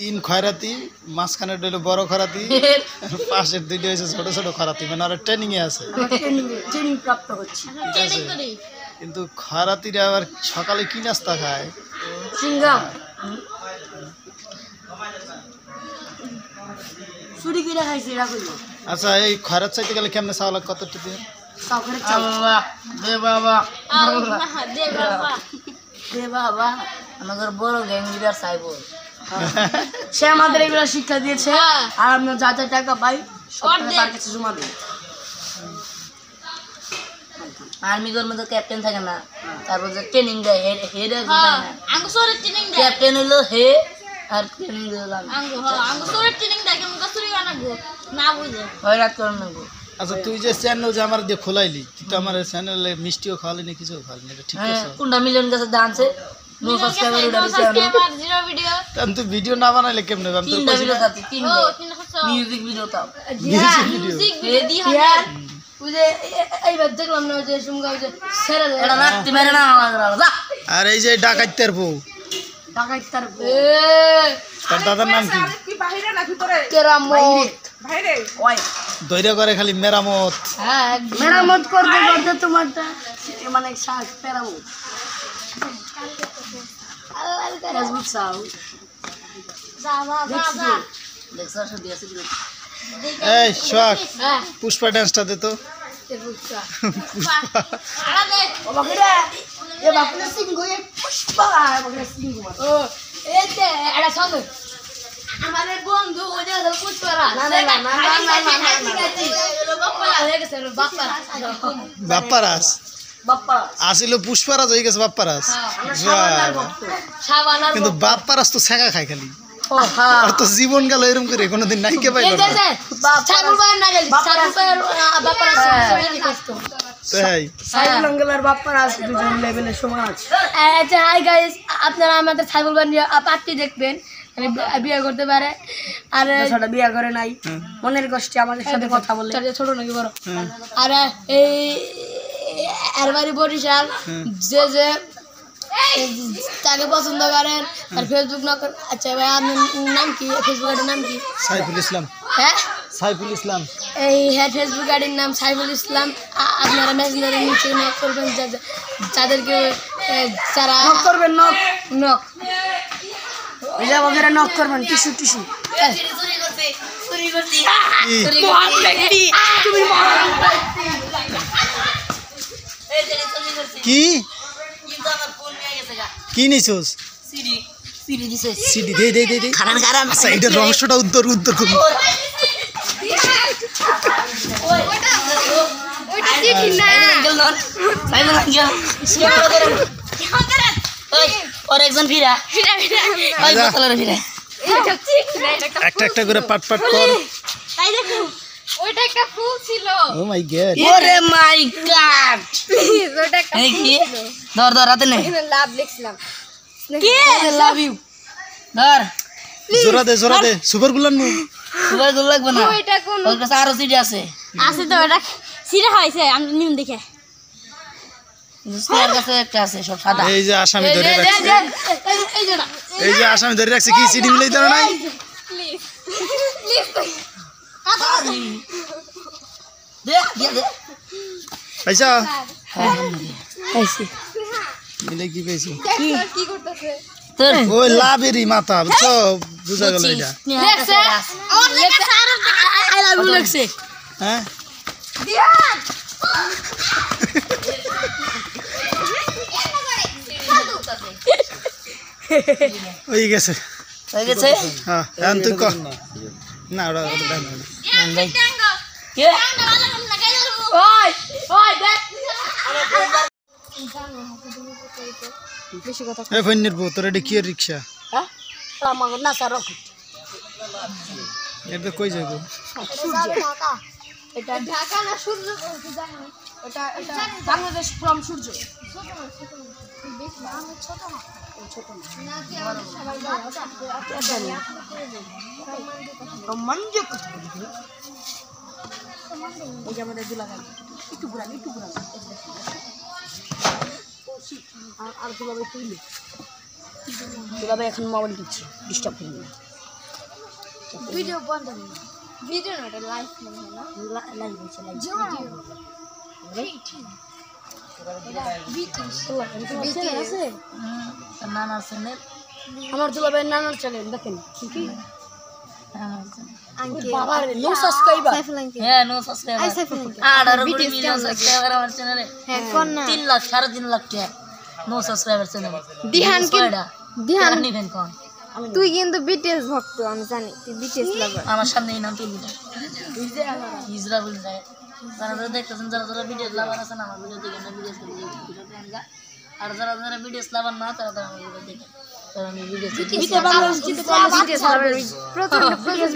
তিন খয়রাতি মাঝখানে হলো বড় খরাতি পাশের দুইটা হয়েছে ছোট ছোট খরাতি মানে আর ট্রেনিং এ আছে ট্রেনিং প্রাপ্ত হচ্ছে কিন্তু খরাতিরা আবার সকালে কি নাস্তা খায় সিঙ্গাম সুরি কিরা খাইছে রাখলো আচ্ছা এই খয়রাত চাইতে গেলে কেমনে চাওয়া লাগে কত টাকা দিয়ে সাউরে চাওয়া দে বাবা দে বাবা দে বাবা আমাদের বড় গ্যাং লিডার সাইবল সে আমাদের এগুলো শিক্ষা দিয়েছে আর আমরা যা যা টাকা পাই সব তার কাছে জমা দিই আর্মি গভর্নমেন্ট ক্যাপ্টেন থাকে না তারপর যে ট্রেনিং দেয় হেড আঙ্গু সরে ট্রেনিং দেয় ক্যাপ্টেন হলো হে আর ট্রেনিং দিলাম আঙ্গু সরে ট্রেনিং দেয় কেমন কসুরি বানাবো না বুঝে হয় রাত করে নেব আচ্ছা তুই যে চ্যানেল যে আমার দিয়ে খোলাইলি তুই তো আমার চ্যানেলে মিষ্টিও খাওয়ালি না কিছু খাওয়ালি না এটা ঠিক আছে কোনটা মিলিয়ন কাছে দাঁড়াছে নো সাবস্ক্রাইবার উড়াইছে জিরো ভিডিও তুই ভিডিও না বানাইলে কেমনে আমি তো তিনটা ভিডিও আছে তিনটা মিউজিক ভিডিও তাও মিউজিক ভিডিও বুঝে এইবার দেখলাম না যে সুমগাঁও যে ছেড়ে এটা রাখতে মেরে না যা আর এই যে ডাকাইতের বউ ডাকাইতার তার দাদার নাম কি কি বাহিরে না ভিতরে কেরামত বাইরে ওই দইরা করে খালি মেরামত হ্যাঁ মেরামত করতে করতে তোমারটা মানে শাক মেরামত আল্লাহর কাছে বুঝছাও যা দেখছ সব দিয়েছে এই শখ পুষ্পা ডান্সটা দে তো আমাদের বন্ধু বাপ্পারাজ আসিল পুষ্পারাজ হয়ে গেছে বাপ্পারাজ কিন্তু বাপ্পারাজ তো ছেঁকা খায় খালি আর তো জীবন গেল এরকম করে কোনোদিন নাইকে পাইল আপনারা আমাদের সাইবুল ভাই পার্টি দেখবেন বিয়ে করতে পারে আর বিয়ে করে নাই মনের কষ্টে আমাদের সাথে কথা বলে ছোট নাকি বড় আর এই এর বাড়ি বরিশাল যে যে তাকে পছন্দ করেন আর ফেসবুক না করেন আচ্ছা ভাই আপনার নাম কি ফেসবুক আইডির নাম কি সাইফুল ইসলাম হ্যাঁ সাইফুল ইসলাম এই হ্যাঁ ফেসবুক আইডির নাম সাইফুল ইসলাম আপনারা মেসেঞ্জারে নিচে নক করবেন যাদেরকে যারা নক করবেন নক নক ওইটা ওদের নক করবেন টিস্যু টিস্যু কি কি নিছস সিডি দে দে দে দে আচ্ছা এটা রহস্যটা উত্তর উত্তর করুন একটা একটা করে পাট পাট কর ওইটা একটা ফুল ছিল ও মাই গড ওরে মাই গড প্লিজ ওটা একটা কি ধর ধর হাতে নে লাভ লিখছিলাম কি লাভ ইউ ধর জোরা দে সুপার গুলান মু সুপার গুলো লাগবে না ওইটা কোন ওর কাছে আরো সিডি আছে তো ওটা সিরা হইছে আমি নিম দেখে স্যার কাছে একটা আছে সব সাদা এই যে আসামি ধরে রাখছে এই যে না এই যে আসামি ধরে রাখছে কি সিডি মিলাই দাও নাই প্লিজ প্লিজ দে দে পয়সা হ্যাঁ আইছি মিলাই কি পেয়েছো কি করতেছে তোর ওই লাভেরই মাথা বুঝছো বুঝা গেল এটা দেখছে আমার লেখা স্যার আই লাভ ইউ লেখছে হ্যাঁ দিয়ান হয়ে গেছে হয়ে গেছে হ্যাঁ এখন তুই কর না ওটা দেন ভাই কে ওই ওই দেখ বেশি কথা এ ফইনের বউ তোর এটা কি রিকশা হ্যাঁ আমার না স্যার রক এটা কই যাইবো ঢাকা এটা ঢাকা না সূর্য জানি এটা এটা বাংলাদেশ ফ্রম সূর্য ছোট না ছোট না কি আমরা সবাই জানি রোমাঞ্চক এই যে আমাদের দুলা গান একটু ঘুরান আর দুলাভাই তুইলে দুলাভাই এখন মোবাইল দিচ্ছে ডিস্টার্ব করবি না ভিডিও বন্ধ করো ভিডিও না এটা লাইভ মনে হয় না লাইভ হচ্ছে লাইভ আছে নানার চ্যানেল আমার দুলাভাইয়ের নানার চ্যানেল দেখেন কি বাবার নো সাবস্ক্রাইবার হ্যাঁ নো সাবস্ক্রাইবার আই Saiful uncle 18 crore million subscriber আমার চ্যানেলে হ্যাঁ কোন না 3 লাখ 3.5 লাখ টাকা নো সাবস্ক্রাইবার চ্যানেল দিহান কি দিহান নিবেন কোন তুই কিন্তু বিটিএস ভক্ত আমি জানি তুই বিটিএস লাভার আমার সামনে এই নাম তুলবি না হিজরা বলে যায় যারা যারা দেখতেছেন যারা যারা ভিডিও লাভার আছেন আমার ভিডিও দেখেন না ভিডিও দেখেন আর যারা যারা ভিডিও লাভার না তারা তো আমার ভিডিও দেখেন কারণ আমি ভিডিও বিতে Bangladesh service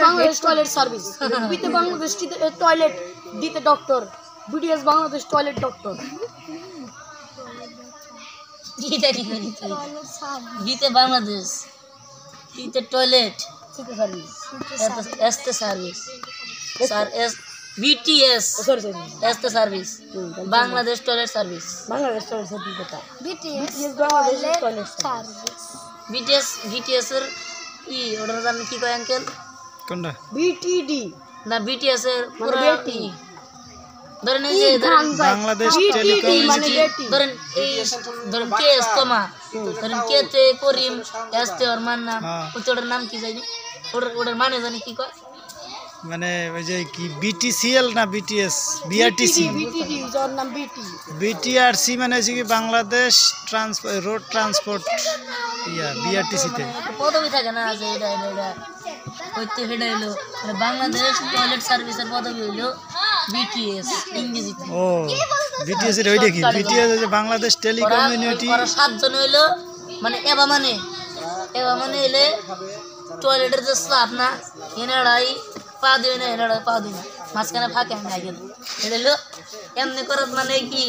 Bangladesh toilet service বিতে বাংলাদেশ টয়লেট দিতে doctor BTS Bangladesh toilet doctor গীতা কি করি গীতে বাংলাদেশ গীতে টয়লেট সার্ভিস এসতে সার্ভিস স্যার এস বিটিএস এসতে service Bangladesh toilet service Bangladesh toilet service কথা BTS Bangladesh toilet service BTS এর ই ওটা জানেন কি কয় আঙ্কেল কোনটা বিটিডি না বিটিএস এর পুরো বেটি। ই ধরেন এই যে বাংলাদেশ টেলিকমিউনিটি ধরেন এই ধরেন কে এস্তমা ধরেন কে তে করিম এসতে ওর মান নাম হ্যাঁ। ওটার নাম কি জানি ওটার মানে জানি কি কয় মানে ওই যে কি বিটিসিএল না বিটিএস বিআরটিসি বিটিডি যার নাম বিটি বিটিআরসি মানে হচ্ছে কি বাংলাদেশ রোড ট্রান্সপোর্ট বিআরটিসি তে পদবি থাকে না যে এটা ওই তো হেডা হইলো মানে বাংলাদেশ টয়লেট সার্ভিসের পদবি হইলো বিটিএস ইংরেজিতে ও বিটিএস এর ওইটা কি বিটিএস হচ্ছে বাংলাদেশ টেলিকমিউনিটি ওরা 7 জন হইলো মানে এবা মানে হইলে টয়লেটের যে স্লাব না এনারাই পা দিবে না এনারাই পা দিবে না মাঝখানে ফাঁকে আমি গেল এটা হইলো এমনি করার মানে কি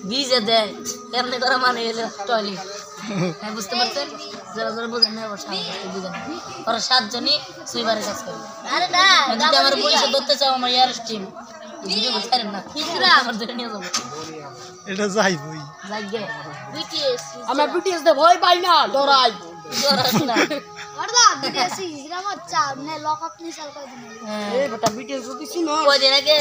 ভিজে দেয় এমনি করা মানে হইলো টয়লেট হ্যাঁ বুঝতে পারছেন যারা যারা বুঝেন না অবশ্যই বুঝেন ওরা 7 জনই সুইবারের কাজ করে আরে না যদি আমার পুলিশে ধরতে চাও আমার ইয়ার স্টিম ভিডিও ছাড়েন না আমার ধরে নিয়ে যাবো এটা যাইবই লাগে বিটিএস আমরা বিটিএস দে ভয় পাই না ডরাই না আরদা বিটিএস হিজরা মচ্চা নে লক আপ নি চাল কই দিন এই বেটা বিটিএস কিছু না ওই দিন আগে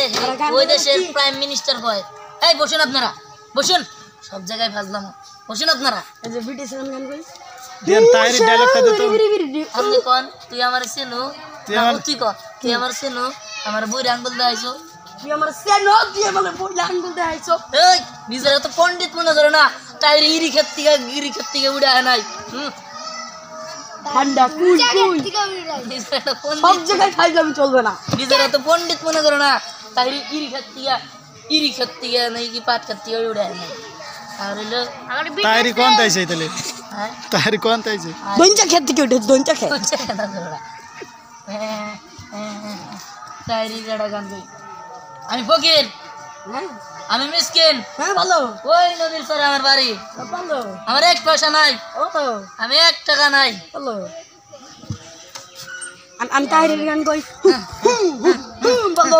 ওই দেশের প্রাইম মিনিস্টার কয় এই বসুন আপনারা বসুন সব জায়গায় ফাজলাম বসুন আপনারা এই যে বিটিএস এর গান কই দেন তাইরি ডায়লগটা দে তো আপনি কোন তুই আমার চেনো তুই কর তুই আমার চেনো আমার বই আঙ্গুল দেখাইছো তুই আমার সেনো তুই আমার বই আঙ্গুল দেখাইছো এই নিজের তো পণ্ডিত মনে করে না টাইরি ইরি ক্ষেত্রে উড়ে আয় নাই ঠান্ডা কুল কুল নিজের তো সব পণ্ডিত জায়গায় খাইলাম চলবে না নিজের তো পণ্ডিত মনে করে না টাইরি ইরি ক্ষেত্রে নাই কি পাট ক্ষেত্রে উড়ে আয় নাই আর হইলো তাইরি কোন তাইছে তাহলে হ্যাঁ তাইরি কোন তাইছে দঞ্চা খেত থেকে উঠে দঞ্চা খেত টাইরি গাড়া গান কই আমি ফকির আমি মিসকিন হ্যাঁ ভালো ওই নদীর পারে আমার বাড়ি ভালো আমার 1 পয়সা নাই ও আমি 1 টাকা নাই ভালো আমি তাহিরের গান কই ভালো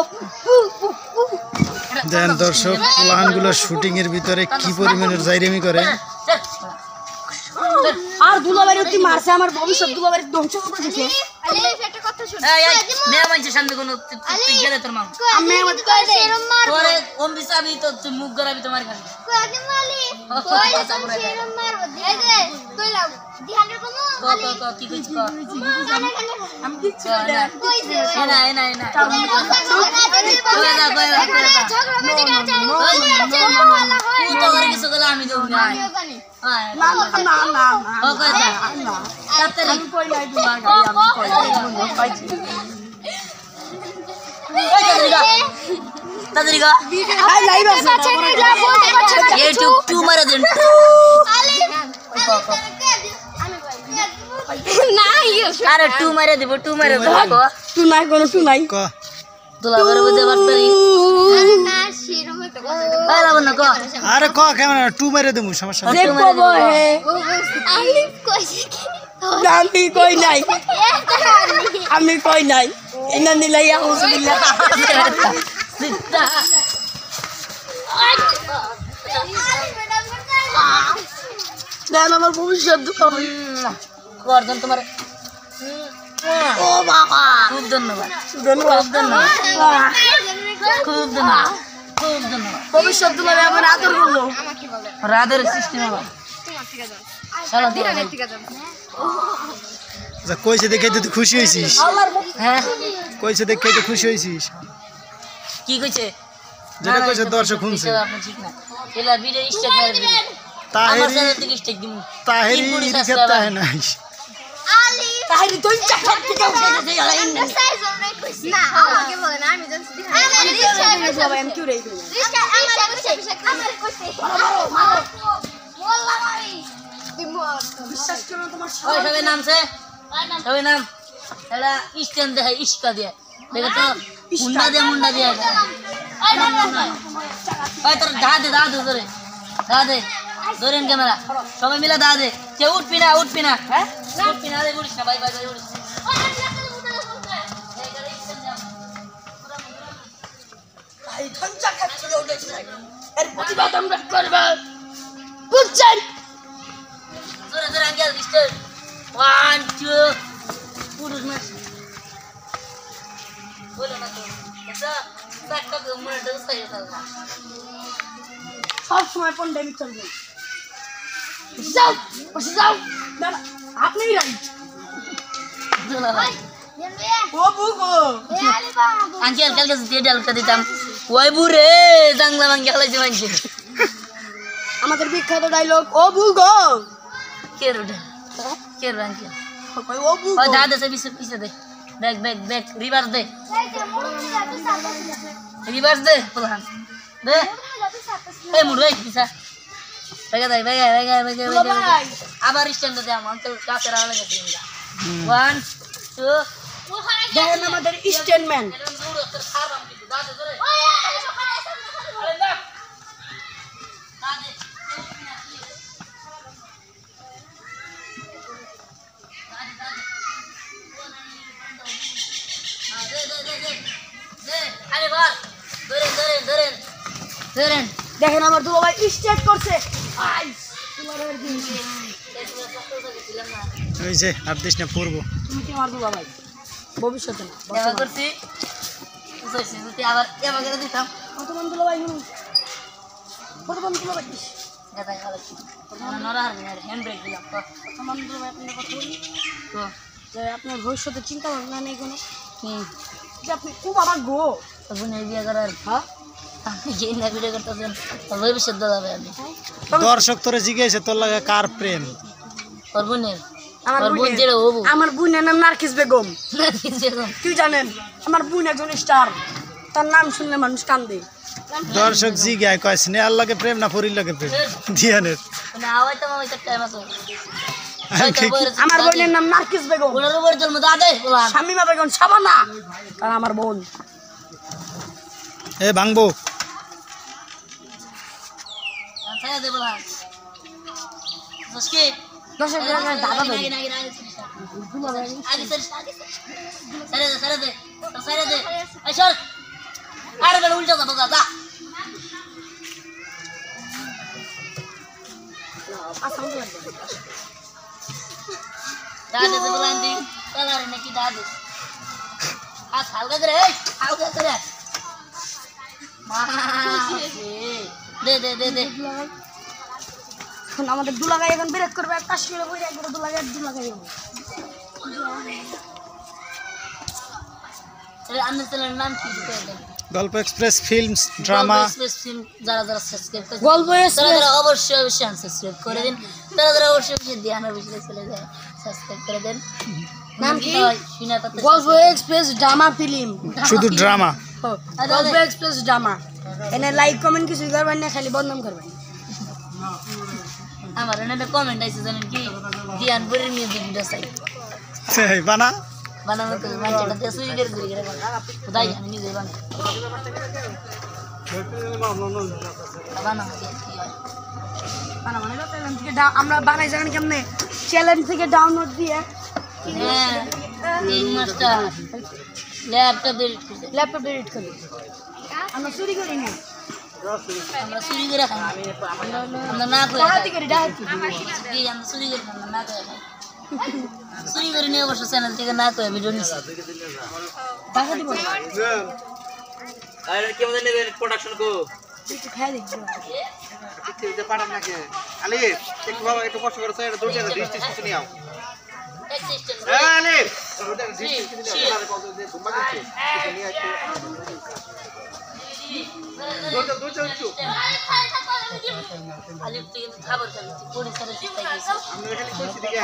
দেন দর্শক প্লানগুলো শুটিং এর ভিতরে কি পরিমাণের জাইরেমি করে আর দুলাবাড়ি তুই মারছে আমার ভবিষ্যৎ দুলাবাড়ি ধ্বংস করে দিছে আলে একটা কথা শুন এই মেয়ে মানছে সামনে কোন তুই গেলে তোর মা আমি আমার কই সেরম মার তোরে ওম বিসাবি তো তুই মুখ গরাবি তোমার খালি কই আগে মালি কই সেরম মার এই যে কই লাও দিহানের কমু ক কি কইছ ক আমি দিচ্ছি কই যে না ঝগড়া বেঁধে গেছে তুই তো করে কিছু গলা আমি দেব না আমিও জানি না না না ও কই যা তাড়াতাড়ি আমি কই নাই তোমার গাড়ি আমি কই নাই পাইছি তাড়াতাড়ি গা আই লাইভ আছে ইউটিউব টু মারা দেন আলে না ইয়ে আরে টু মারা দেব টু মারা দেব তুই নাই কোনো তুই নাই ক তোলা করে বুঝে পারতারি না সেরম একটা কথা আই লাভ না ক আরে ক ক্যামেরা টু মেরে দেবো সমস্যা নেই দেখবো হে আমি কইছি কি আমি কই নাই আমি কই নাই ইনা নিলাই আউযুবিল্লাহ সিদ্ধা দেন আমার ভবিষ্যৎ করজন তোমার ও বাবা খুব ধন্যবাদ ধন্যবাদ খুব ধন্যবাদ খুব ধন্যবাদ ভবিষ্যৎ দুলাভাই আমার আদর করলো আমাকে বলে রাধের সিস্টেম আবার তোমার ঠিক আছে সারা দিয়ে ঠিক আছে আচ্ছা কইছে দেখে তুই খুশি হইছিস হ্যাঁ কইছে দেখে তুই খুশি হইছিস কি কইছে যেটা কইছে দর্শক শুনছে আপনি ঠিক না এলা ভিডিও স্টেক করে দিন আমার তাহেরি চ্যানেল থেকে স্টেক দিন তাহেরি ক্ষেত্রে নাই আলি তাহলে তুই চাকর থেকে উঠে যেতে সাইজ অনেক কইছি না আমাকে বলে না আমি জানছি আমি কিউ রে আমার কইছে মারো মারো মোল্লা মারি বিশ্বাস করো তোমার ওই সবাই নামছে সবাই নাম এলা স্ট্যান্ড দেখায় ইস্কা দিয়ে দেখে তো মুন্ডা দিয়ে ওই তোর দা দে ধরে ধরেন ক্যামেরা সবাই মিলে দা দে কেউ উঠবি না হ্যাঁ উঠবি না রে উড়িস না ভাই উড়িস ভাই ধনচা খাচ্ছে উঠেছে এর প্রতিবাদ আমরা করব বুঝছেন জোরে আগে স্টার্ট 1 2 পুরুষ ম্যাচ বলো না তো এটা একটা গমনে ডান্স হয়ে গেল সব সময় পন্ডামি চলবে যাও বসে যাও না না, আপনিই রাইট ও বুগো আলি বাবু আঙ্কেল কালকে দিয়ে ডালটা দিতাম ওই বুড়ে জাংলা ভাঙ্গা লাইছে মানছে আমাদের বিখ্যাত ডায়লগ ও বুগো কে রোড আঙ্কেল কই ও বুগো ওই দাদা সে পিছে দে ব্যাক রিভার্স দে প্লান দে এই মুড় এই পিছা বেগা ভাই আবার স্ট্যান্ড দে আঙ্কেল কাছে রাখা লাগে 1 2 দেখেন আমাদের স্টেটমেন্ট দেখেন আমার দুলাভাই স্টেট করছে আই দুলাভাইয়ের জিনিস হইছে আর দেশ না পড়ব তুমি কি আমার দুলাভাই ভবিষ্যতে না দেখা করছি যদি আবার এবার করে দিতাম কতক্ষণ দুলাভাই হুন কতক্ষণ দুলাভাই দেখা গেল নরা হারবি না হ্যান্ড ব্রেক দিলাম তো কতক্ষণ দুলাভাই আপনার কথা বলি তো যে আপনার ভবিষ্যতে চিন্তা ভাবনা নেই কোনো কি যে আপনি খুব আমার গো বোনের বিয়ে করার আপনি কি না ভিডিও করতেছেন ভবিষ্যৎ দাদা আমি দর্শক তোরে জিজ্ঞেস তোর লাগে কার প্রেম ওর বোনের আমার ওর বোন বোনের যেটা হবু আমার বোনের নাম নার্গিস বেগম কি জানেন আমার বোন একজন স্টার তার নাম শুনলে মানুষ কান্দে দর্শক জিজ্ঞায় কয় স্নেহার লাগে প্রেম না পরির লাগে প্রেম দিয়ানের মানে আওয়াইতে মামাইতে টাইম আছে আমার বোনের নাম নার্গিস বেগম ওনার উপর জন্ম দাদা বলা শামিমা বেগম সাবানা তার আমার বোন এ ভাঙবো ছায়া দে বলা দশকে দর্শক দাদা বেগম আগে সরে দে এই সর আরে বেলা উল্টা যাবো দাদা দাদা বলা আন্টি তালারে নাকি দাদা আজ হালকা করে দে এখন আমাদের দুলাগাই এখন ব্রেক করবে একটা শিরে বই একবার দুলাগাই যাবো আমার চ্যানেলের নাম কি গল্প এক্সপ্রেস ফিল্মস ড্রামা যারা সাবস্ক্রাইব করে গল্প তারা অবশ্যই সাবস্ক্রাইব করে দিন তারা অবশ্যই ধ্যানের বিষয়ে চলে যায় সাবস্ক্রাইব করে দেন নাম কি শুনে গল্প এক্সপ্রেস ড্রামা ফিল্ম শুধু ড্রামা গল্প এক্সপ্রেস ড্রামা এনে লাইক কমেন্ট কিছু করবেন না খালি বদনাম করবেন আমার এনে কমেন্ট আইছে জানেন কি ধ্যান করে মিউজিক ভিডিও চাই সেই বানা বানানো তো মানটা দিয়ে সুই করে করে খোদাই আমি নিজে বানাই বানানো কি হয় আমরা বানাই জানেন কেমনে চ্যানেল থেকে ডাউনলোড দিয়ে হ্যাঁ এই মাস্টার ল্যাপটপ ডিলিট করি আমরা চুরি করি না আমরা চুরি করে খাই আমরা না করে ডাকাতি করি ডাকাতি আমরা চুরি করে আমরা না করে খাই চুরি করে নিয়ে অবশ্য চ্যানেল থেকে না কয়ে ভিডিও নিচ্ছে টাকা দিব আরে কেমন নেবেন প্রোডাকশন কো একটু খাই দেখি দিতে পারেন নাকি আলি একটু বাবা একটু কষ্ট করে এটা দুটো ডিশ কিছু নিয়ে আও হ্যাঁ আলি দুটো ডিশ কিছু নিয়ে আও কত দিয়ে ঘুমা গেছে কিছু নিয়ে আসছে দুটো একটু আলিফ তুই খাবার খাবি পরিষ্কার আমরা এখানে কইছি দিকে